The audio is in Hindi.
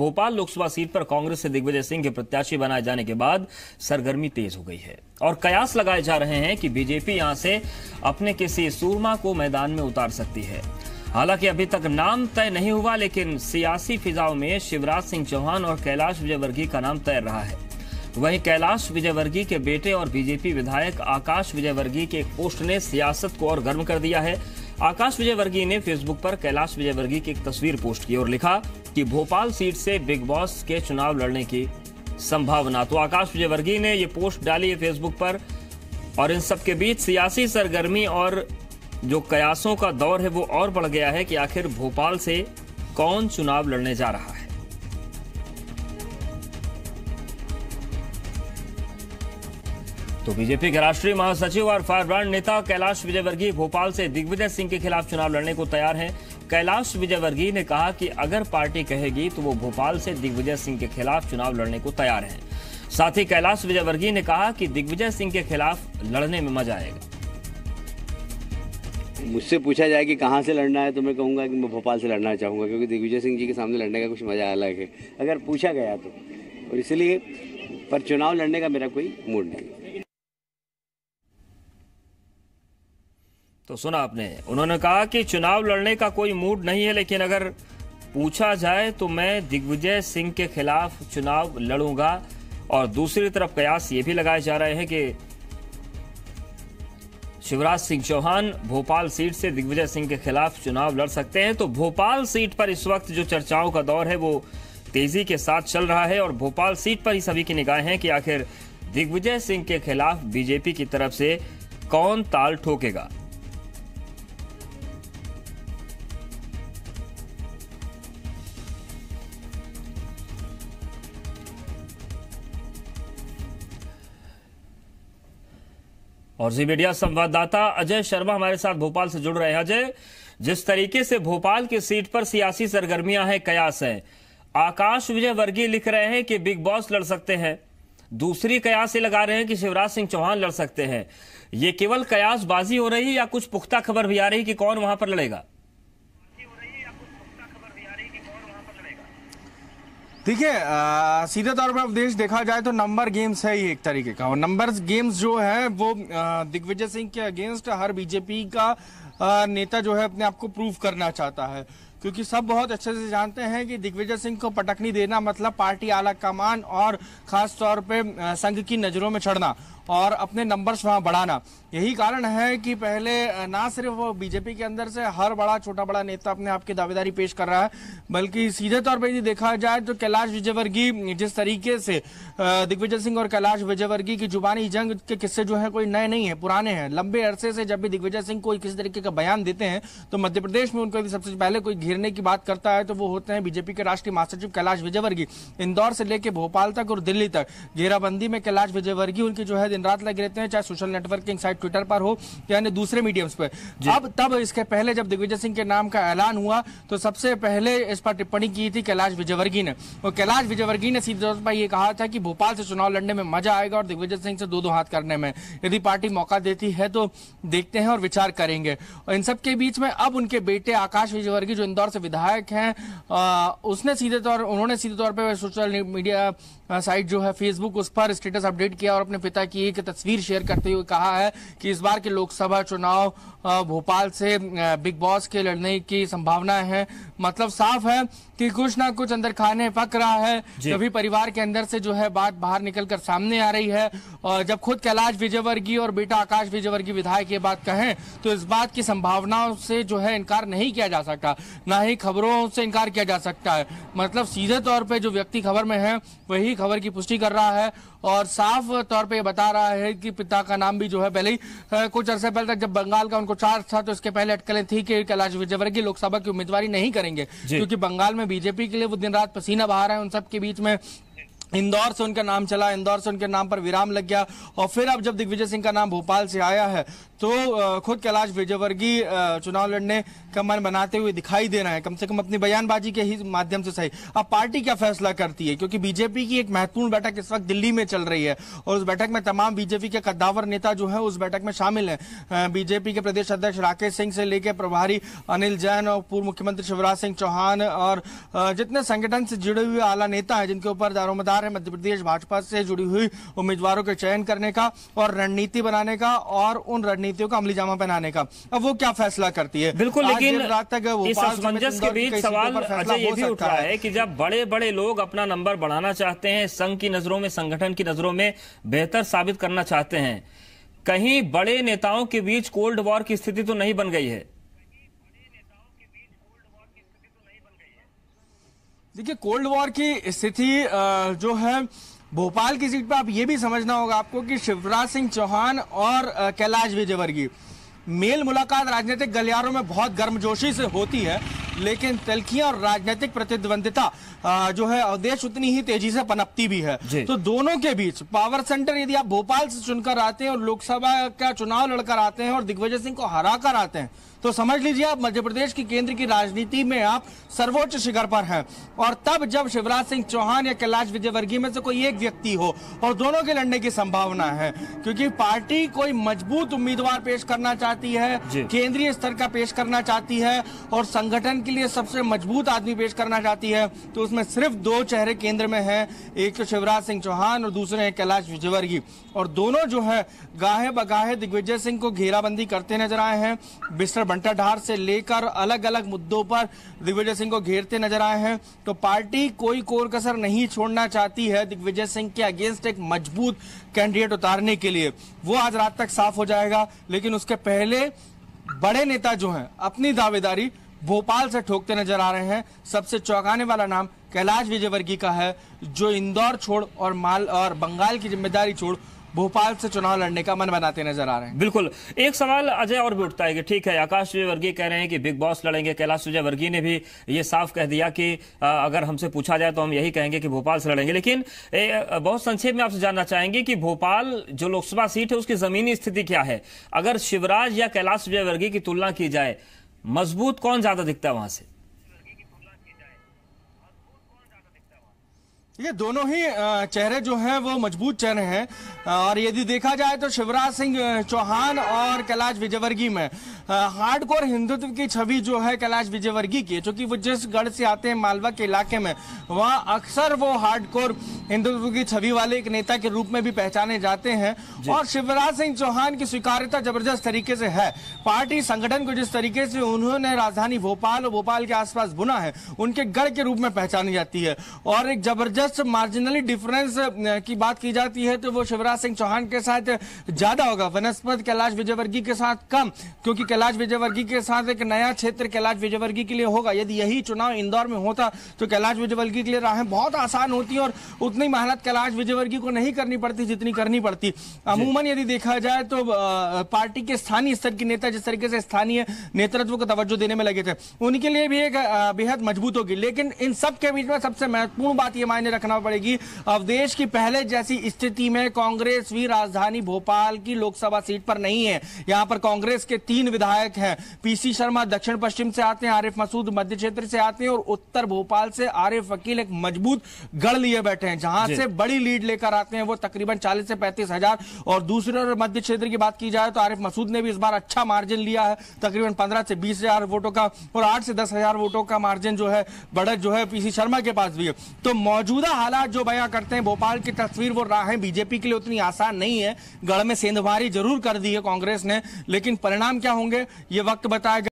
भोपाल लोकसभा सीट पर कांग्रेस से दिग्विजय सिंह के प्रत्याशी बनाए जाने के बाद सरगर्मी तेज हो गई है और कयास लगाए जा रहे हैं कि बीजेपी यहां से अपने किसी सूरमा को मैदान में उतार सकती है। हालांकि अभी तक नाम तय नहीं हुआ, लेकिन सियासी फिजाओं में शिवराज सिंह चौहान और कैलाश विजयवर्गीय का नाम तैर रहा है। वहीं कैलाश विजयवर्गीय के बेटे और बीजेपी विधायक आकाश विजयवर्गीय के एक पोस्ट ने सियासत को और गर्म कर दिया है। आकाश विजयवर्गीय ने फेसबुक पर कैलाश विजयवर्गीय की एक तस्वीर पोस्ट की और लिखा कि भोपाल सीट से बिग बॉस के चुनाव लड़ने की संभावना। तो आकाश विजयवर्गीय ने ये पोस्ट डाली है फेसबुक पर और इन सब के बीच सियासी सरगर्मी और जो कयासों का दौर है वो और बढ़ गया है कि आखिर भोपाल से कौन चुनाव लड़ने जा रहा है। तो बीजेपी के राष्ट्रीय महासचिव और फायरब्रांड नेता कैलाश विजयवर्गीय भोपाल से दिग्विजय सिंह के खिलाफ चुनाव लड़ने को तैयार हैं। कैलाश विजयवर्गीय ने कहा कि अगर पार्टी कहेगी तो वो भोपाल से दिग्विजय सिंह के खिलाफ चुनाव लड़ने को तैयार हैं। साथ ही कैलाश विजयवर्गीय ने कहा कि दिग्विजय सिंह के खिलाफ लड़ने में मजा आएगा। मुझसे पूछा जाए कि कहाँ से लड़ना है तो मैं कहूँगा कि मैं भोपाल से लड़ना चाहूँगा, क्योंकि दिग्विजय सिंह जी के सामने लड़ने का कुछ मजा अलग है अगर पूछा गया तो, और इसलिए पर चुनाव लड़ने का मेरा कोई मूड नहीं। तो सुना आपने, उन्होंने कहा कि चुनाव लड़ने का कोई मूड नहीं है, लेकिन अगर पूछा जाए तो मैं दिग्विजय सिंह के खिलाफ चुनाव लड़ूंगा। और दूसरी तरफ कयास ये भी लगाए जा रहे हैं कि शिवराज सिंह चौहान भोपाल सीट से दिग्विजय सिंह के खिलाफ चुनाव लड़ सकते हैं। तो भोपाल सीट पर इस वक्त जो चर्चाओं का दौर है वो तेजी के साथ चल रहा है और भोपाल सीट पर ही सभी की निगाहें हैं कि आखिर दिग्विजय सिंह के खिलाफ बीजेपी की तरफ से कौन ताल ठोकेगा। और जी मीडिया संवाददाता अजय शर्मा हमारे साथ भोपाल से जुड़ रहे हैं। अजय, जिस तरीके से भोपाल की सीट पर सियासी सरगर्मियां हैं, कयास हैं, आकाश विजयवर्गीय लिख रहे हैं कि बिग बॉस लड़ सकते हैं, दूसरी कयास ये लगा रहे हैं कि शिवराज सिंह चौहान लड़ सकते हैं। ये केवल कयासबाजी हो रही है या कुछ पुख्ता खबर भी आ रही कि कौन वहां पर लड़ेगा? देखिए, सीधे तौर पर उपदेश देखा जाए तो नंबर गेम्स है ये एक तरीके का, और नंबर गेम्स जो है वो दिग्विजय सिंह के अगेंस्ट हर बीजेपी का नेता जो है अपने आप को प्रूव करना चाहता है, क्योंकि सब बहुत अच्छे से जानते हैं कि दिग्विजय सिंह को पटकनी देना मतलब पार्टी आला कमान और खास तौर पे संघ की नजरों में चढ़ना और अपने नंबर्स वहां बढ़ाना। यही कारण है कि पहले ना सिर्फ वो बीजेपी के अंदर से हर बड़ा छोटा बड़ा नेता अपने आप की दावेदारी पेश कर रहा है, बल्कि सीधे तौर पर यदि देखा जाए तो कैलाश विजयवर्गीय जिस तरीके से दिग्विजय सिंह और कैलाश विजयवर्गीय की जुबानी जंग के किस्से जो है कोई नए नहीं है, पुराने हैं। लंबे अरसे से जब भी दिग्विजय सिंह कोई किसी तरीके का बयान देते हैं तो मध्य प्रदेश में उनको यदि सबसे पहले कोई घेरने की बात करता है तो वो होते हैं बीजेपी के राष्ट्रीय महासचिव कैलाश विजयवर्गीय। इंदौर से लेकर भोपाल तक और दिल्ली तक घेराबंदी में कैलाश विजयवर्गीय उनकी जो है दिन रात लगे रहते हैं, चाहे सोशल नेटवर्किंग साइट ट्विटर पर हो या अन्य दूसरे मीडियम्स पर। अब तब इसके पहले जब दिग्विजय सिंह के नाम का ऐलान हुआ तो सबसे पहले इस पर टिप्पणी की थी कैलाश विजयवर्गीय ने, और कैलाश विजयवर्गीय ने सीधे तौर पर यह कहा था कि भोपाल से चुनाव लड़ने में मजा आएगा और दिग्विजय सिंह से दो दो हाथ करने में। यदि पार्टी मौका देती है तो देखते हैं और विचार करेंगे। और इन सब के बीच में अब उनके बेटे आकाश विजयवर्गीय जो इंदौर से विधायक हैं, उन्होंने सीधे तौर पर सोशल मीडिया साइट जो है फेसबुक, उस पर स्टेटस अपडेट किया और अपने पिता की एक तस्वीर शेयर करते हुए कहा है कि इस बार के लोकसभा चुनाव भोपाल से बिग बॉस के लड़ने की संभावना है। मतलब साफ है कि कुछ ना कुछ अंदर खाने पक रहा है, तभी परिवार के अंदर से जो है बात बाहर निकलकर सामने आ रही है। और जब खुद कैलाश विजयवर्गीय और बेटा आकाश विजयवर्गीय विधायक ये बात कहें तो इस बात की संभावनाओं से जो है इनकार नहीं किया जा सकता, ना ही खबरों से इनकार किया जा सकता है। मतलब सीधे तौर पर जो व्यक्ति खबर में है वही खबर की पुष्टि कर रहा है और साफ तौर पे बता रहा है कि पिता का नाम भी जो है पहले ही कुछ अर्से पहले तक जब बंगाल का उनको चार्ज था तो इसके पहले अटकलें थी कि कैलाश विजयवर्गीय लोकसभा की उम्मीदवारी नहीं करेंगे, क्योंकि बंगाल में बीजेपी के लिए वो दिन रात पसीना बहा रहे हैं। उन सब के बीच में इंदौर से उनका नाम चला, इंदौर से उनके नाम पर विराम लग गया और फिर अब जब दिग्विजय सिंह का नाम भोपाल से आया है तो खुद कैलाश विजयवर्गीय चुनाव लड़ने का मन बनाते हुए दिखाई दे रहे हैं, कम से कम अपनी बयानबाजी के ही माध्यम से सही। अब पार्टी क्या फैसला करती है, क्योंकि बीजेपी की एक महत्वपूर्ण बैठक इस वक्त दिल्ली में चल रही है और उस बैठक में तमाम बीजेपी के कद्दावर नेता जो है उस बैठक में शामिल हैं। बीजेपी के प्रदेश अध्यक्ष राकेश सिंह से लेकर प्रभारी अनिल जैन और पूर्व मुख्यमंत्री शिवराज सिंह चौहान और जितने संगठन से जुड़े हुए आला नेता हैं जिनके ऊपर दारोमदार है मध्य प्रदेश भाजपा से जुड़ी हुई उम्मीदवारों के चयन करने का और रणनीति बनाने का और उन रणनीतियों का अमली जामा पहनाने का। अब वो क्या फैसला करती है। बिल्कुल, लेकिन रात तक इस असमंजस के बीच सवाल अजय ये भी उठ रहा है कि जब बड़े बड़े लोग अपना नंबर बढ़ाना चाहते हैं, संघ की नजरों में, संगठन की नजरों में बेहतर साबित करना चाहते हैं, कहीं बड़े नेताओं के बीच कोल्ड वॉर की स्थिति तो नहीं बन गई है? देखिए, कोल्ड वॉर की स्थिति जो है भोपाल की सीट पर आप ये भी समझना होगा आपको कि शिवराज सिंह चौहान और कैलाश विजयवर्गीय मेल मुलाकात राजनीतिक गलियारों में बहुत गर्मजोशी से होती है, लेकिन तल्खियां और राजनीतिक प्रतिद्वंदिता जो है अवदेश उतनी ही तेजी से पनपती भी है। तो दोनों के बीच पावर सेंटर यदि आप भोपाल से चुनकर आते हैं और लोकसभा का चुनाव लड़कर आते हैं और दिग्विजय सिंह को हरा कर आते हैं तो समझ लीजिए आप मध्य प्रदेश की केंद्र की राजनीति में आप सर्वोच्च शिखर पर हैं। और तब जब शिवराज सिंह चौहान या कैलाश विजयवर्गीय में से कोई एक व्यक्ति हो और दोनों के लड़ने की संभावना है, क्योंकि पार्टी कोई मजबूत उम्मीदवार पेश करना चाहती है, केंद्रीय स्तर का पेश करना चाहती है और संगठन के लिए सबसे मजबूत आदमी पेश करना चाहती है, तो उसमें सिर्फ दो चेहरे केंद्र में हैं, एक तो शिवराज सिंह चौहान और दूसरे हैं कैलाश विजयवर्गीय। और दोनों जो है गाहे बगाहे दिग्विजय सिंह को घेराबंदी करते नजर आए हैं, बिस्तर बंटाढार से लेकर अलग अलग मुद्दों पर दिग्विजय सिंह को घेरते नजर आए हैं। तो पार्टी कोई कोर कसर नहीं छोड़ना चाहती है दिग्विजय सिंह के अगेंस्ट एक मजबूत कैंडिडेट उतारने के लिए। वो आज रात तक साफ हो जाएगा, लेकिन उसके पहले बड़े नेता जो हैं अपनी दावेदारी भोपाल से ठोकते नजर आ रहे हैं। सबसे चौंकाने वाला नाम कैलाश विजयवर्गीय का है, जो इंदौर छोड़ और बंगाल की जिम्मेदारी छोड़ भोपाल से चुनाव लड़ने का मन बनाते नजर आ रहे हैं। बिल्कुल, एक सवाल अजय और भी उठता है कि ठीक है, आकाश विजयवर्गीय कह रहे हैं कि बिग बॉस लड़ेंगे, कैलाश विजयवर्गीय ने भी ये साफ कह दिया कि अगर हमसे पूछा जाए तो हम यही कहेंगे कि भोपाल से लड़ेंगे। लेकिन बहुत संक्षेप में आपसे जानना चाहेंगे कि भोपाल जो लोकसभा सीट है उसकी जमीनी स्थिति क्या है? अगर शिवराज या कैलाश विजयवर्गीय की तुलना की जाए, मजबूत कौन ज्यादा दिखता है वहां से? ये दोनों ही चेहरे जो हैं वो मजबूत चेहरे हैं और यदि देखा जाए तो शिवराज सिंह चौहान और कैलाश विजयवर्गीय में हार्डकोर हिंदुत्व की छवि जो है कैलाश विजयवर्गीय की, क्योंकि वो जिस गढ़ से आते हैं मालवा के इलाके में, वहाँ अक्सर वो हार्डकोर हिंदुत्व की छवि वाले एक नेता के रूप में भी पहचाने जाते हैं। और शिवराज सिंह चौहान की स्वीकार्यता जबरदस्त तरीके से है। पार्टी संगठन को जिस तरीके से उन्होंने राजधानी भोपाल और भोपाल के आसपास बुना है, उनके गढ़ के रूप में पहचानी जाती है। और एक जबरदस्त मार्जिनली डिफरेंस की बात की जाती है तो वो शिवराज सिंह चौहान के साथ ज्यादा होगा, वनस्पत कैलाश विजयवर्गीय के साथ कम, क्योंकि कैलाश विजयवर्गीय के साथ एक नया क्षेत्र कैलाश विजयवर्गीय के लिए होगा। यदि यही चुनाव इंदौर में होता तो कैलाश विजयवर्गीय के लिए राहें बहुत आसान होती और उतनी मेहनत कैलाश विजयवर्गीय को नहीं करनी पड़ती जितनी करनी पड़ती। अमूमन यदि देखा जाए तो पार्टी के स्थानीय स्तर के नेता जिस तरीके से स्थानीय नेतृत्व को तवज्जो देने में लगे थे, उनके लिए भी एक बेहद मजबूत होगी। लेकिन इन सब के बीच में सबसे महत्वपूर्ण बात यह मायने रखना पड़ेगी, अवदेश की पहले जैसी स्थिति में कांग्रेस भी राजधानी भोपाल की लोकसभा सीट पर नहीं है। यहां पर कांग्रेस के 3 विधायक हैं। पीसी शर्मा दक्षिण पश्चिम से आते हैं, आरिफ मसूद मध्य क्षेत्र से आते हैं और उत्तर भोपाल से आरिफ वकील एक मजबूत गढ़ लिए बैठे हैं, जहां से बड़ी लीड लेकर आते हैं वो तकरीबन 40 से 35 हजार। और दूसरे और मध्य क्षेत्र की बात की जाए तो आरिफ मसूद ने भी इस बार अच्छा मार्जिन लिया है, तकरीबन 15 से 20 हजार वोटों का, और 8 से 10 हजार वोटों का मार्जिन जो है बढ़त जो है पीसी शर्मा के पास भी है। तो मौजूदा हालात जो बयां करते हैं भोपाल की तस्वीर, वो राहें बीजेपी के लिए उतनी आसान नहीं है। गढ़ में सेंधमारी जरूर कर दी है कांग्रेस ने, लेकिन परिणाम क्या होंगे ये वक्त बताएगा।